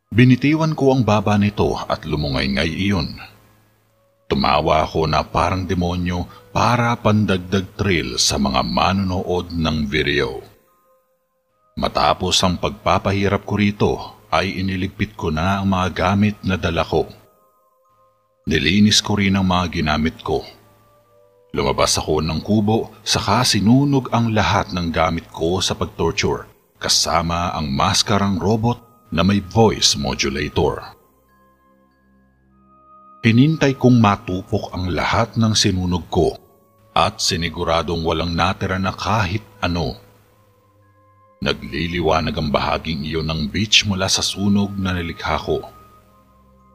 Binitiwan ko ang baba nito at lumungay-ngay iyon. Tumawa ako na parang demonyo para pandagdag thrill sa mga manonood ng video. Matapos ang pagpapahirap ko rito ay iniligpit ko na ang mga gamit na dala ko. Nilinis ko rin ang mga ginamit ko. Lumabas ako ng kubo saka sinunog ang lahat ng gamit ko sa pagtorture kasama ang maskarang robot na may voice modulator. Hinintay kong matupok ang lahat ng sinunog ko at siniguradong walang natira na kahit ano. Nagliliwanag ang bahaging iyon ng beach mula sa sunog na nilikha ko.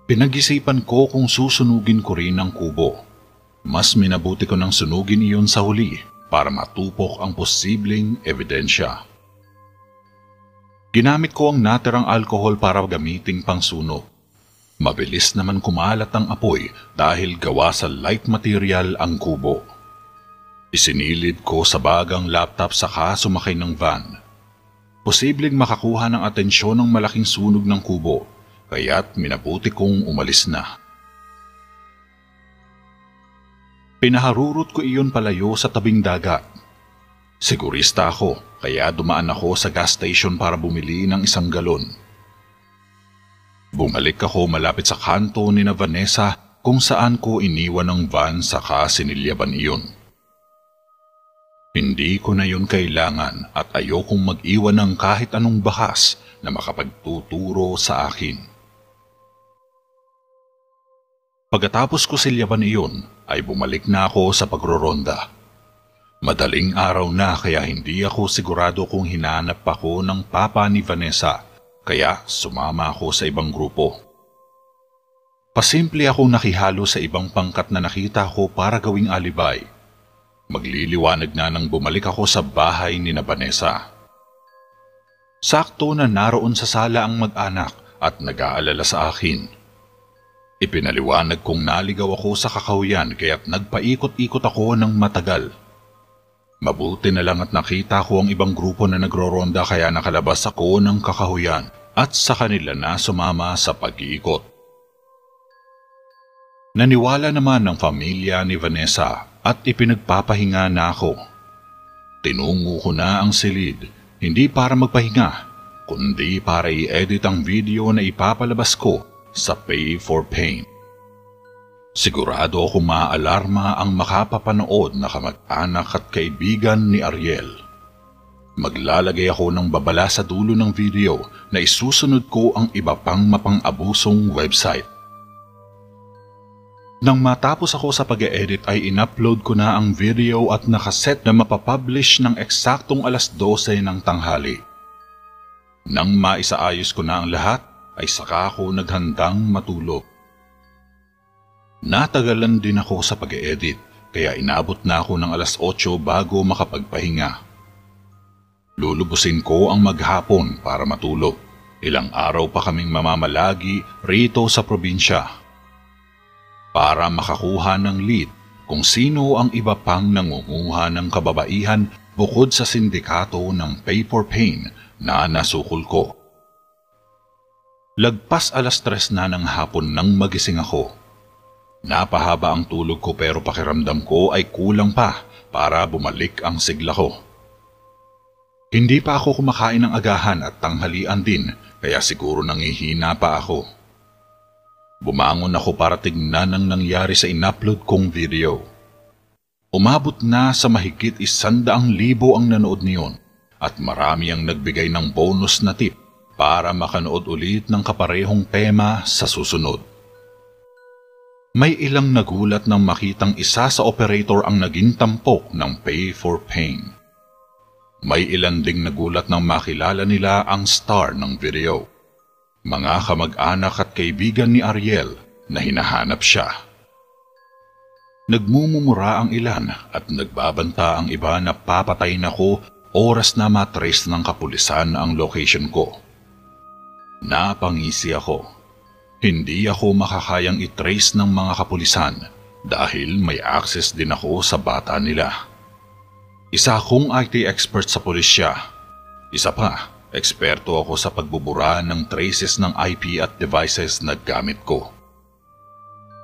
Pinag-isipan ko kung susunugin ko rin ang kubo. Mas minabuti ko nang sunugin iyon sa huli para matupok ang posibleng ebidensya. Ginamit ko ang natirang alkohol para gamiting pangsunog. Mabilis naman kumalat ang apoy dahil gawa sa light material ang kubo. Isinilid ko sa bagang laptop saka sumakay ng van. Posibleng makakuha ng atensyon ng malaking sunog ng kubo, kaya't minabuti kong umalis na. Pinaharurot ko iyon palayo sa tabing dagat. Sigurista ako, kaya dumaan ako sa gas station para bumili ng 1 galon. Bumalik ako malapit sa kanto ni na Vanessa kung saan ko iniwan ang van saka sinilyaban iyon. Hindi ko na yun kailangan at ayokong mag-iwan ng kahit anong bahas na makapagtuturo sa akin. Pagkatapos ko silyaban iyon, ay bumalik na ako sa pagroronda. Madaling araw na kaya hindi ako sigurado kung hinanap ako ng papa ni Vanessa, kaya sumama ako sa ibang grupo. Pasimple akong nakihalo sa ibang pangkat na nakita ko para gawing alibay. Magliliwanag na nang bumalik ako sa bahay ni na Vanessa. Sakto na naroon sa sala ang mag-anak at nag-aalala sa akin. Ipinaliwanag kong naligaw ako sa kakahuyan kaya't nagpaikot-ikot ako ng matagal. Mabuti na lang at nakita ko ang ibang grupo na nagroronda kaya nakalabas ako ng kakahuyan at sa kanila na sumama sa pag-iikot. Naniwala naman ng pamilya ni Vanessa at ipinagpapahinga na ako. Tinungo ko na ang silid, hindi para magpahinga, kundi para i-edit ang video na ipapalabas ko sa Pay for Pain. Sigurado ako maaalarma ang makapapanood na kamag-anak at kaibigan ni Ariel. Maglalagay ako ng babala sa dulo ng video na isusunod ko ang iba pang mapang-abusong website. Nang matapos ako sa pag-e-edit ay in-upload ko na ang video at nakaset na mapapublish ng eksaktong 12:00 ng tanghali. Nang maisaayos ko na ang lahat, ay saka ako naghandang matulog. Natagalan din ako sa pag-e-edit, kaya inabot na ako ng 8:00 bago makapagpahinga. Lulubusin ko ang maghapon para matulog. Ilang araw pa kaming mamamalagi rito sa probinsya. Para makakuha ng lead kung sino ang iba pang nangunguha ng kababaihan bukod sa sindikato ng Pay for Pain na nasukol ko. Lagpas 3:00 na ng hapon nang magising ako. Napahaba ang tulog ko pero pakiramdam ko ay kulang pa para bumalik ang sigla ko. Hindi pa ako kumakain ng agahan at tanghalian din kaya siguro nangihina pa ako. Bumangon ako para tignan ang nangyari sa in-upload kong video. Umabot na sa mahigit 100,000 ang nanood niyon at marami ang nagbigay ng bonus na tip para makanood ulit ng kaparehong tema sa susunod. May ilang nagulat nang makitang isa sa operator ang naging tampok ng Pay for Pain. May ilan ding nagulat nang makilala nila ang star ng video. Mga kamag-anak at kaibigan ni Ariel na hinahanap siya. Nagmumumura ang ilan at nagbabanta ang iba na papatayin ako oras na matrace ng kapulisan ang location ko. Napangisi ako. Hindi ako makakayang itrace ng mga kapulisan dahil may access din ako sa bata nila. Isa akong IT expert sa pulisya. Isa pa Eksperto ako sa pagbubura ng traces ng IP at devices na gamit ko.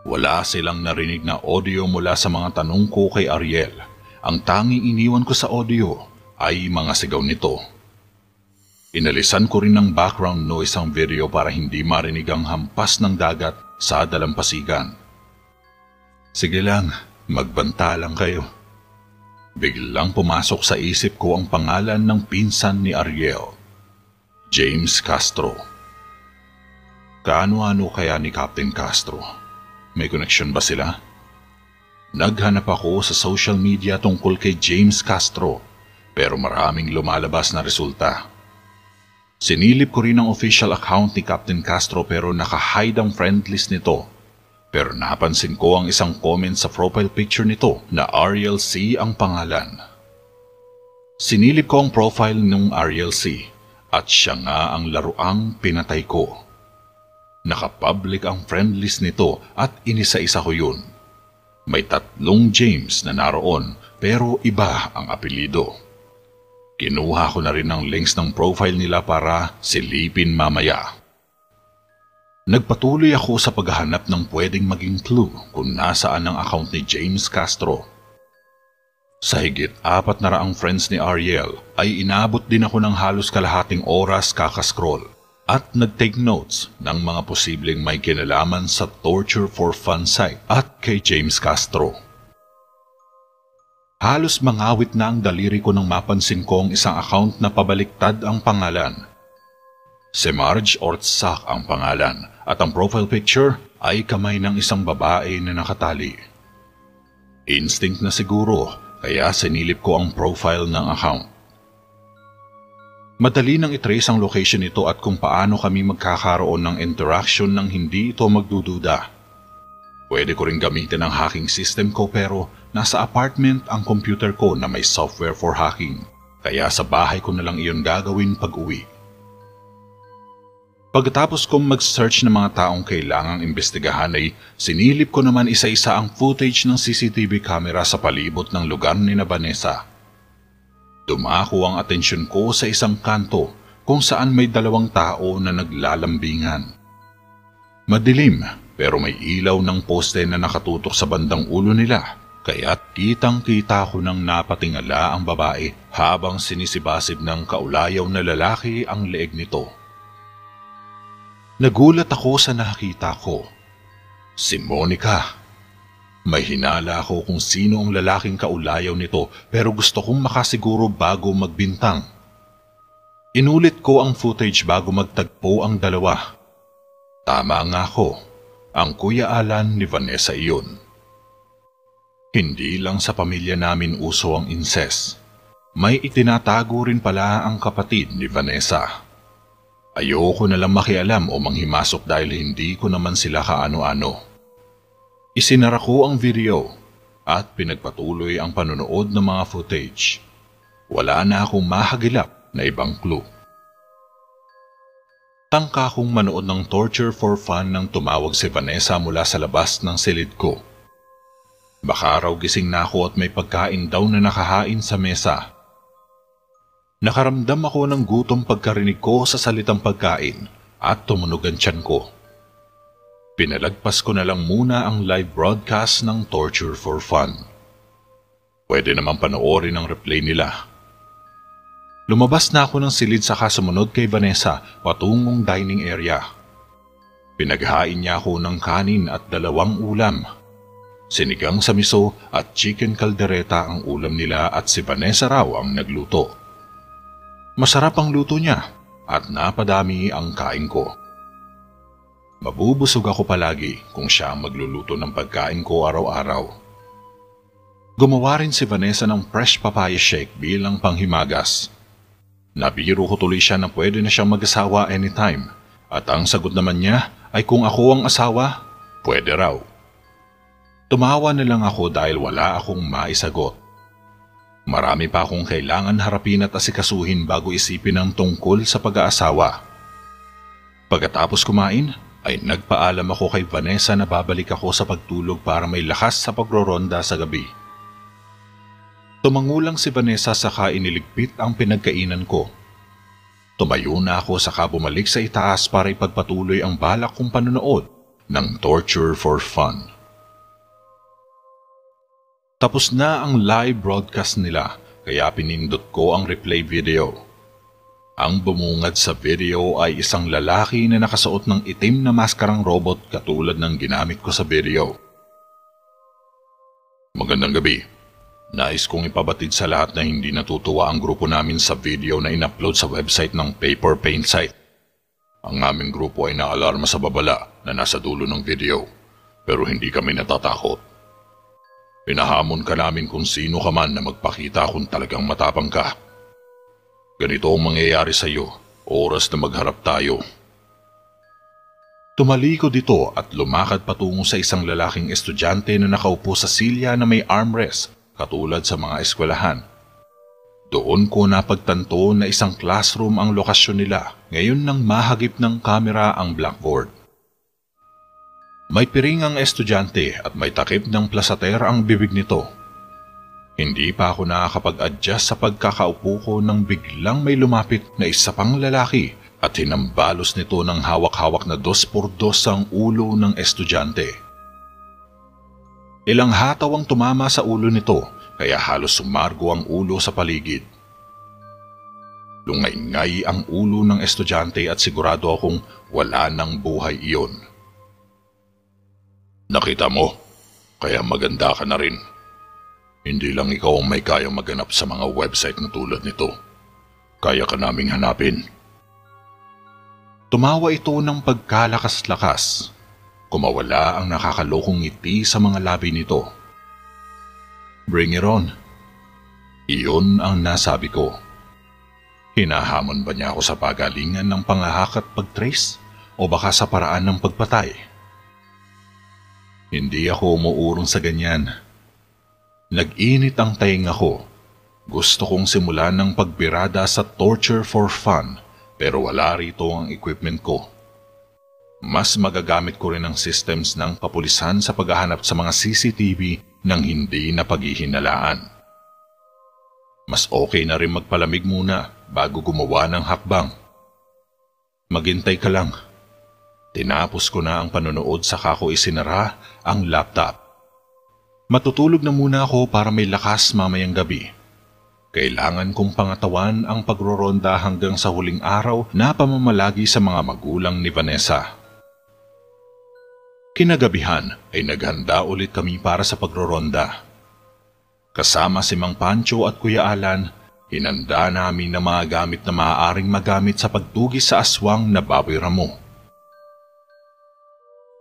Wala silang narinig na audio mula sa mga tanong ko kay Ariel. Ang tanging iniwan ko sa audio ay mga sigaw nito. Inalisan ko rin ng background noise ang video para hindi marinig ang hampas ng dagat sa dalampasigan. Sige lang, magbanta lang kayo. Biglang pumasok sa isip ko ang pangalan ng pinsan ni Ariel, James Castro. Kaano-ano kaya ni Captain Castro? May connection ba sila? Naghanap ako sa social media tungkol kay James Castro, pero maraming lumalabas na resulta. Sinilip ko rin ang official account ni Captain Castro pero naka-hide ang friend list nito. Pero napansin ko ang isang comment sa profile picture nito na Ariel C ang pangalan. Sinilip ko ang profile ng Ariel C at siya nga ang laruang pinatay ko. Nakapublic ang friend list nito at inisa-isa ko yun. May 3 James na naroon pero iba ang apelido. Kinuha ko na rin ang links ng profile nila para silipin mamaya. Nagpatuloy ako sa paghahanap ng pwedeng maging clue kung nasaan ang account ni James Castro. Sa higit 400 friends ni Ariel ay inabot din ako ng halos kalahating oras kakascroll at nag-take notes ng mga posibleng may kinalaman sa torture for fun site at kay James Castro. Halos mangawit na ang daliri ko nang mapansin ko ang isang account na pabaliktad ang pangalan. Si Marge Ortsac ang pangalan at ang profile picture ay kamay ng isang babae na nakatali. Instinct na siguro kaya sinilip ko ang profile ng account. Madali nang itrace ang location nito at kung paano kami magkakaroon ng interaction nang hindi ito magdududa. Pwede ko rin gamitin ang hacking system ko pero nasa apartment ang computer ko na may software for hacking. Kaya sa bahay ko na lang iyon gagawin pag-uwi. Pagkatapos kong mag-search ng mga taong kailangang imbestigahan ay sinilip ko naman isa-isa ang footage ng CCTV camera sa palibot ng lugar ni Vanessa. Dumako ang atensyon ko sa isang kanto kung saan may 2 tao na naglalambingan. Madilim pero may ilaw ng poste na nakatutok sa bandang ulo nila kaya't kitang-kita ko nang napatingala ang babae habang sinisibasib ng kaulayaw na lalaki ang leeg nito. Nagulat ako sa nakita ko. Si Monica. May hinala ako kung sino ang lalaking kaulayaw nito pero gusto kong makasiguro bago magbintang. Inulit ko ang footage bago magtagpo ang dalawa. Tama nga ako. Ang Kuya Alan ni Vanessa iyon. Hindi lang sa pamilya namin uso ang incest. May itinatago rin pala ang kapatid ni Vanessa. Ayoko na lang makialam o manghimasok dahil hindi ko naman sila kaano-ano. Isinara ko ang video at pinagpatuloy ang panonood ng mga footage. Wala na akong mahagilap na ibang clue. Tangka kong manood ng torture for fun nang tumawag si Vanessa mula sa labas ng silid ko. Baka raw gising na ako at may pagkain daw na nakahain sa mesa. Nakaramdam ako ng gutom pagkarinig ko sa salitang pagkain at tumunog ang tiyan ko. Pinalagpas ko na lang muna ang live broadcast ng torture for fun. Pwede naman panoorin ang replay nila. Lumabas na ako ng silid saka sumunod kay Vanessa patungong dining area. Pinaghain niya ako ng kanin at 2 ulam. Sinigang sa miso at chicken caldereta ang ulam nila at si Vanessa raw ang nagluto. Masarap ang luto niya at napadami ang kain ko. Mabubusog ako palagi kung siya ang magluluto ng pagkain ko araw-araw. Gumawa rin si Vanessa ng fresh papaya shake bilang panghimagas. Nabiro ko tuloy siya na pwede na siyang mag-asawa anytime at ang sagot naman niya ay kung ako ang asawa, pwede raw. Tumawa na lang ako dahil wala akong maisagot. Marami pa akong kailangan harapin at asikasuhin bago isipin ang tungkol sa pag-aasawa. Pagkatapos kumain ay nagpaalam ako kay Vanessa na babalik ako sa pagtulog para may lakas sa pagroronda sa gabi. Tumangulang si Vanessa saka iniligpit ang pinagkainan ko. Tumayo na ako saka bumalik sa itaas para ipagpatuloy ang balak kong panonood ng Torture for Fun. Tapos na ang live broadcast nila kaya pinindot ko ang replay video. Ang bumungad sa video ay isang lalaki na nakasuot ng itim na maskarang robot katulad ng ginamit ko sa video. Magandang gabi. Nais kong ipabatid sa lahat na hindi natutuwa ang grupo namin sa video na in-upload sa website ng Paper Paint site. Ang aming grupo ay naalarma sa babala na nasa dulo ng video, pero hindi kami natatakot. Pinahamon ka namin kung sino ka man na magpakita kung talagang matapang ka. Ganito ang mangyayari sa iyo, oras na magharap tayo. Tumalikod ito at lumakad patungo sa isang lalaking estudyante na nakaupo sa silya na may armrest katulad sa mga eskwelahan. Doon ko napagtanto na isang classroom ang lokasyon nila ngayon nang mahagip ng kamera ang blackboard. May piring ang estudyante at may takip ng plasater ang bibig nito. Hindi pa ako nakakapag-adjust sa pagkakaupo ko nang biglang may lumapit na isa pang lalaki at hinambalos nito ng hawak-hawak na 2x2 ang ulo ng estudyante. Ilang hataw ang tumama sa ulo nito kaya halos sumargo ang ulo sa paligid. Lungay-ngay ang ulo ng estudyante at sigurado akong wala ng buhay iyon. Nakita mo, kaya maganda ka na rin. Hindi lang ikaw ang may kayang maganap sa mga website na tulad nito. Kaya ka naming hanapin. Tumawa ito ng pagkalakas-lakas. Kumawala ang nakakalokong ngiti sa mga labi nito. Bring it on. Iyon ang nasabi ko. Hinahamon ba niya ako sa pagalingan ng pangahak at pagtrace o baka sa paraan ng pagpatay? Hindi ako umuurong sa ganyan. Nag-init ang tainga ko. Gusto kong simulan ng pagbirada sa Torture for Fun pero wala rito ang equipment ko. Mas magagamit ko rin ang systems ng kapulisan sa paghahanap sa mga CCTV nang hindi na paghihinalaan. Mas okay na rin magpalamig muna bago gumawa ng hakbang. Maghintay ka lang. Tinapos ko na ang panonood saka ko isinara ang laptop. Matutulog na muna ako para may lakas mamayang gabi. Kailangan kong pangatawan ang pagroronda hanggang sa huling araw na pamamalagi sa mga magulang ni Vanessa. Kinagabihan ay naghanda ulit kami para sa pagroronda. Kasama si Mang Pancho at Kuya Alan, hinanda namin ang mga gamit na maaaring magamit sa pagtugis sa aswang na baboy ramo.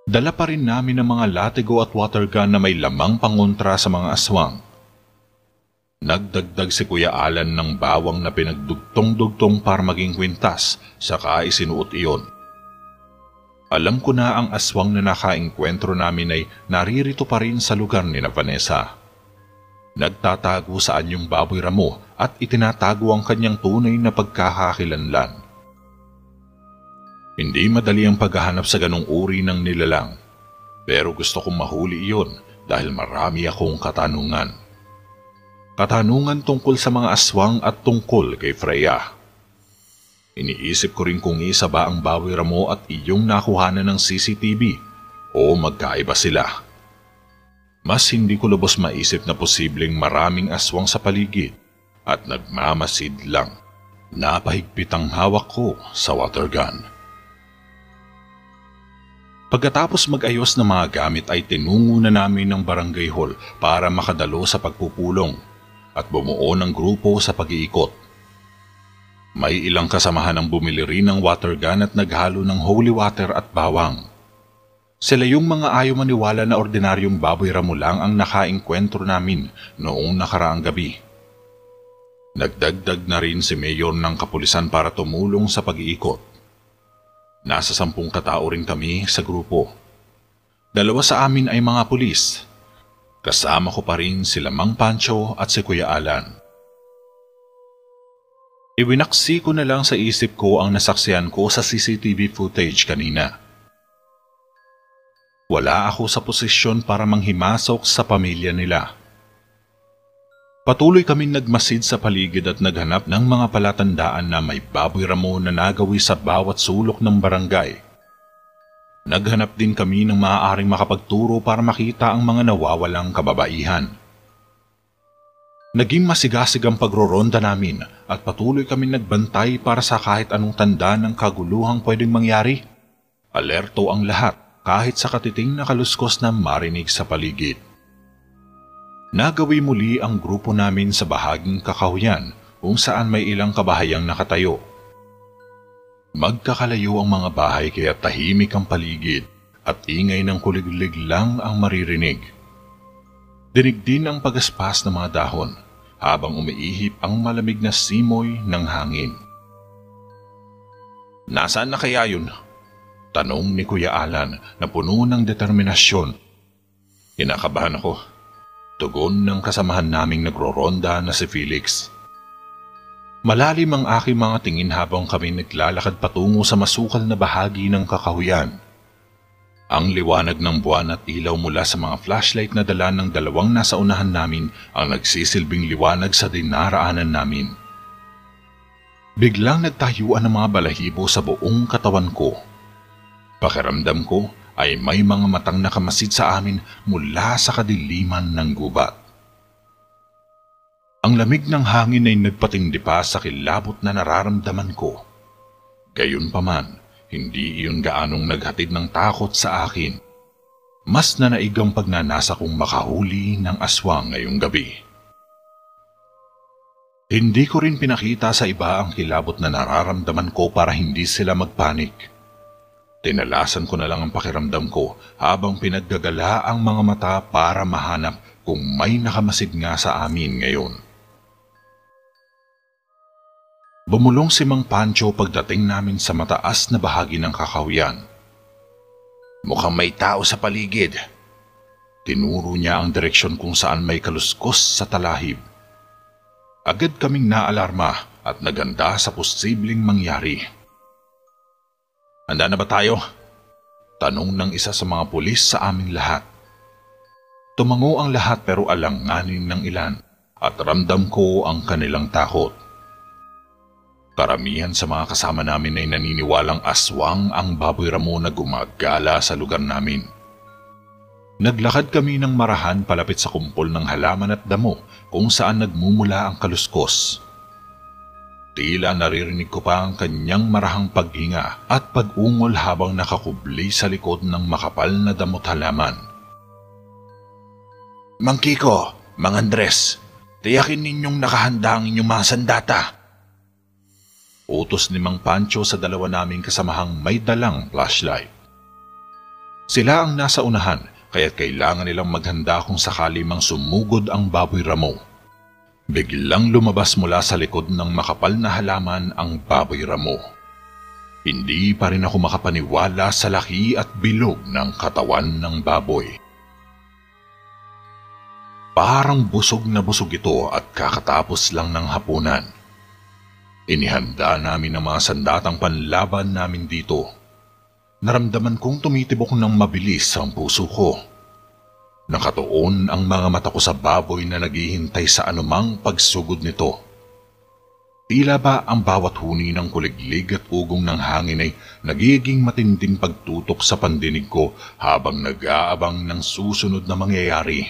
Dala pa rin namin ang mga latigo at water gun na may lamang pangontra sa mga aswang. Nagdagdag si Kuya Alan ng bawang na pinagdugtong-dugtong para maging kwintas, saka isinuot iyon. Alam ko na ang aswang na nakaengkwentro namin ay naririto pa rin sa lugar ni Vanessa. Nagtatago sa anyong baboy ramo at itinatago ang kanyang tunay na pagkakakilanlan. Hindi madali ang paghahanap sa ganong uri ng nilalang, pero gusto kong mahuli iyon dahil marami akong katanungan. Katanungan tungkol sa mga aswang at tungkol kay Freya. Iniisip ko rin kung isa ba ang baboy ramo at iyong nakuhanan ng CCTV o magkaiba sila. Mas hindi ko lubos maisip na posibleng maraming aswang sa paligid at nagmamasid lang. Napahigpit ang hawak ko sa water gun. Pagkatapos mag-ayos ng mga gamit ay tinungo na namin ng barangay hall para makadalo sa pagpupulong at bumuo ng grupo sa pag-iikot. May ilang kasamahan ang bumili rin ng water gun at naghalo ng holy water at bawang. Sila yung mga ayaw maniwala na ordinaryong baboy ramo lang ang nakaengkwentro namin noong nakaraang gabi. Nagdagdag na rin si Mayor ng kapulisan para tumulong sa pag-iikot. Nasa 10 katao rin kami sa grupo. 2 sa amin ay mga pulis. Kasama ko pa rin sila Mang Pancho at si Kuya Alan. Iwinaksi ko na lang sa isip ko ang nasaksihan ko sa CCTV footage kanina. Wala ako sa posisyon para manghimasok sa pamilya nila. Patuloy kaming nagmasid sa paligid at naghanap ng mga palatandaan na may baboy ramo na nagawi sa bawat sulok ng barangay. Naghanap din kami ng maaaring makapagturo para makita ang mga nawawalang kababaihan. Naging masigasig ang pagroronda namin at patuloy kami nagbantay para sa kahit anong tanda ng kaguluhang pwedeng mangyari. Alerto ang lahat kahit sa katiting na kaluskos na marinig sa paligid. Nagawi muli ang grupo namin sa bahaging kakahuyan kung saan may ilang kabahayang nakatayo. Magkakalayo ang mga bahay kaya tahimik ang paligid at ingay ng kuliglig lang ang maririnig. Dinig din ang pagaspas ng mga dahon habang umiihip ang malamig na simoy ng hangin. "Nasaan na kaya yun?" tanong ni Kuya Alan na puno ng determinasyon. Kinakabahan ako. Tugon ng kasamahan naming nagroronda na si Felix. Malalim ang aking mga tingin habang kami naglalakad patungo sa masukal na bahagi ng kakahuyan. Ang liwanag ng buwan at ilaw mula sa mga flashlight na dala ng dalawang nasa unahan namin ang nagsisilbing liwanag sa dinaraanan namin. Biglang nagtayuan ang mga balahibo sa buong katawan ko. Pakiramdam ko ay may mga matang nakamasid sa amin mula sa kadiliman ng gubat. Ang lamig ng hangin ay nagpatindi pa sa kilabot na nararamdaman ko. Gayunpaman, hindi iyon gaanong naghatid ng takot sa akin. Mas nanaig ang pagnanasa kong makahuli ng aswang ngayong gabi. Hindi ko rin pinakita sa iba ang kilabot na nararamdaman ko para hindi sila magpanik. Tinalasan ko na lang ang pakiramdam ko habang pinaggagala ang mga mata para mahanap kung may nakamasid nga sa amin ngayon. Bumulong si Mang Pancho pagdating namin sa mataas na bahagi ng kakahuyan. "Mukhang may tao sa paligid." Tinuro niya ang direksyon kung saan may kaluskos sa talahib. Agad kaming naalarma at naganda sa posibleng mangyari. "Handa na ba tayo?" tanong ng isa sa mga pulis sa aming lahat. Tumango ang lahat pero alanganin ng ilan at ramdam ko ang kanilang takot. Karamihan sa mga kasama namin ay naniniwalang aswang ang baboy ramo na gumagala sa lugar namin. Naglakad kami ng marahan palapit sa kumpol ng halaman at damo kung saan nagmumula ang kaluskos. Tila naririnig ko pa ang kanyang marahang paghinga at pag-ungol habang nakakubli sa likod ng makapal na damot halaman. "Mang Kiko, Mang Andres, tiyakin ninyong nakahanda ang inyong mga sandata." Utos ni Mang Pancho sa dalawa naming kasamahang may dalang flashlight. Sila ang nasa unahan kaya't kailangan nilang maghanda kung sakali mang sumugod ang baboy ramo. Biglang lumabas mula sa likod ng makapal na halaman ang baboy ramo. Hindi pa rin ako makapaniwala sa laki at bilog ng katawan ng baboy. Parang busog na busog ito at kakatapos lang ng hapunan. Inihanda namin ang mga sandatang panlaban namin dito. Naramdaman kong tumitibok ng mabilis ang puso ko. Nakatuon ang mga mata ko sa baboy na naghihintay sa anumang pagsugod nito. Tila ba ang bawat huni ng kuliglig at ugong ng hangin ay nagiging matinding pagtutok sa pandinig ko habang nag-aabang ng susunod na mangyayari.